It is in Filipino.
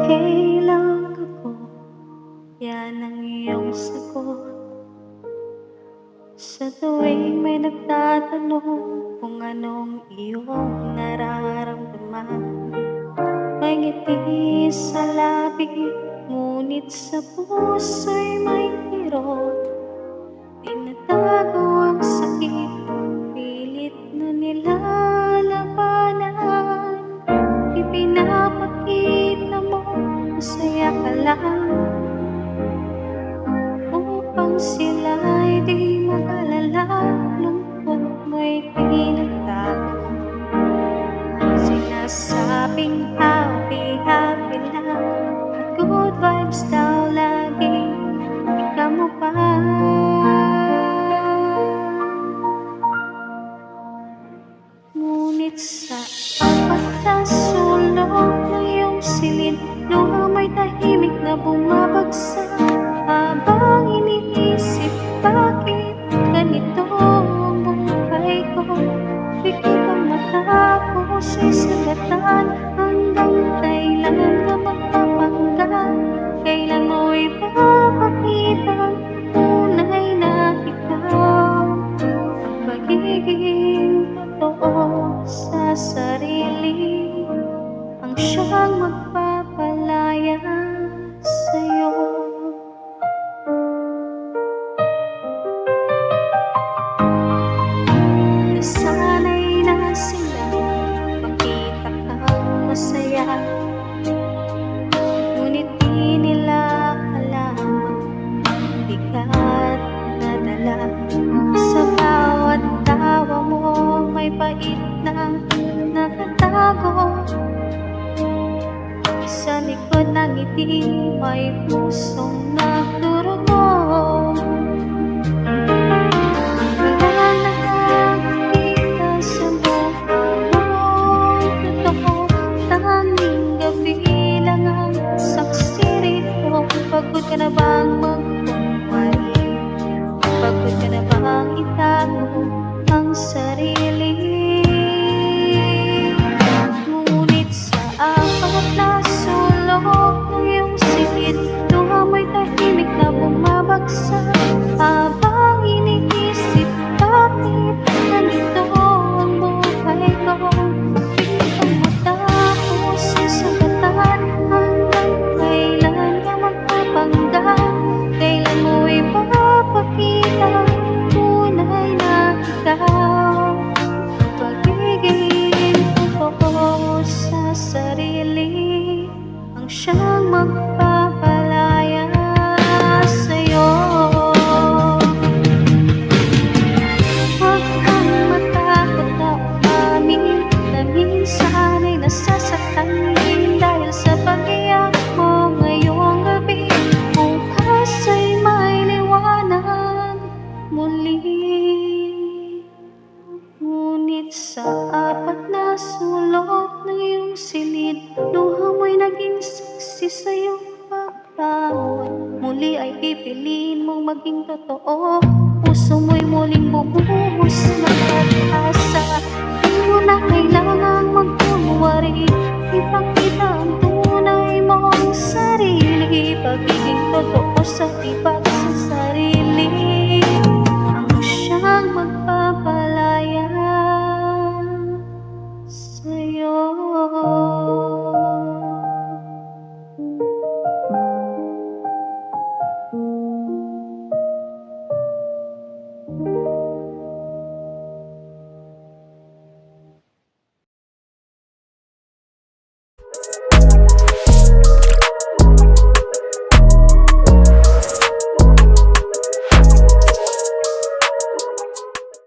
Okay lang ako, yan ang iyong sagot. Sa tuwing may nagtatanong kung anong iyong nararamdaman, may ngiti sa labi, ngunit sa puso'y may kirot. Tinatago ang sakit, pilit na nilalabanan. Ipinapakita mo masaya ka lang, upang sila'y di mag-alala. Lungkot mo'y tinatago, sinasabing happy, happy lang, at good vibes daw lagi, ikaw mo pa. Ngunit sa apat na sulok ng iyong silid, luha mo'y tahimik na bumabagsak. Habang iniisip, bakit ganito ang buhay ko? Pikit ang mata ko sa'y sagatan, hanggang kailan ka magpapanggan? Kailan mo ipapakita ang tunay na ikaw? Ang pagiging totoo sa sarili ang siyang magpapalaya sa'yo. Nasanay na sila makita kang masaya, ngunit di nila alam ang bigat na dala. Sa bawat tawa mo may pait na nakatago, sa likod ng ngiti may pusong nagdurugo. Wala nakakita sa mukha mo totoo, tanging gabi lang ang saksi rito. Pagod ka na bang magkumpay? Pagod ka na bang itago ang sarili? Ngunit sa apat na sulok ng iyong silid, luha mo'y tahimik na bumabagsak. Habang iniisip, bakit ganito ang buhay ko? Pikit ang mata ko sa sagatan, hanggang kailan ka magpapanggan? Kailan mo ipapakita ang tunay na ikaw? Pagiging totoo sa sarili ang siyang magpapalaya sa'yo. Huwag kang matakot na umamin na minsan ay nasasaktan din dahil sa pag-iyak mo ngayong gabi. Bukas ay may liwanag muli. Ngunit sa apat na sulok ng iyong silid, luha mo'y naging saksi sa iyong pagbangon. Muli ay pipiliin mong maging totoo, puso mo'y muling bubuhos ng pag-asa. Di mo na kailangang magkunwari, ipakita ang tunay mong sarili. Pagiging totoo sa iba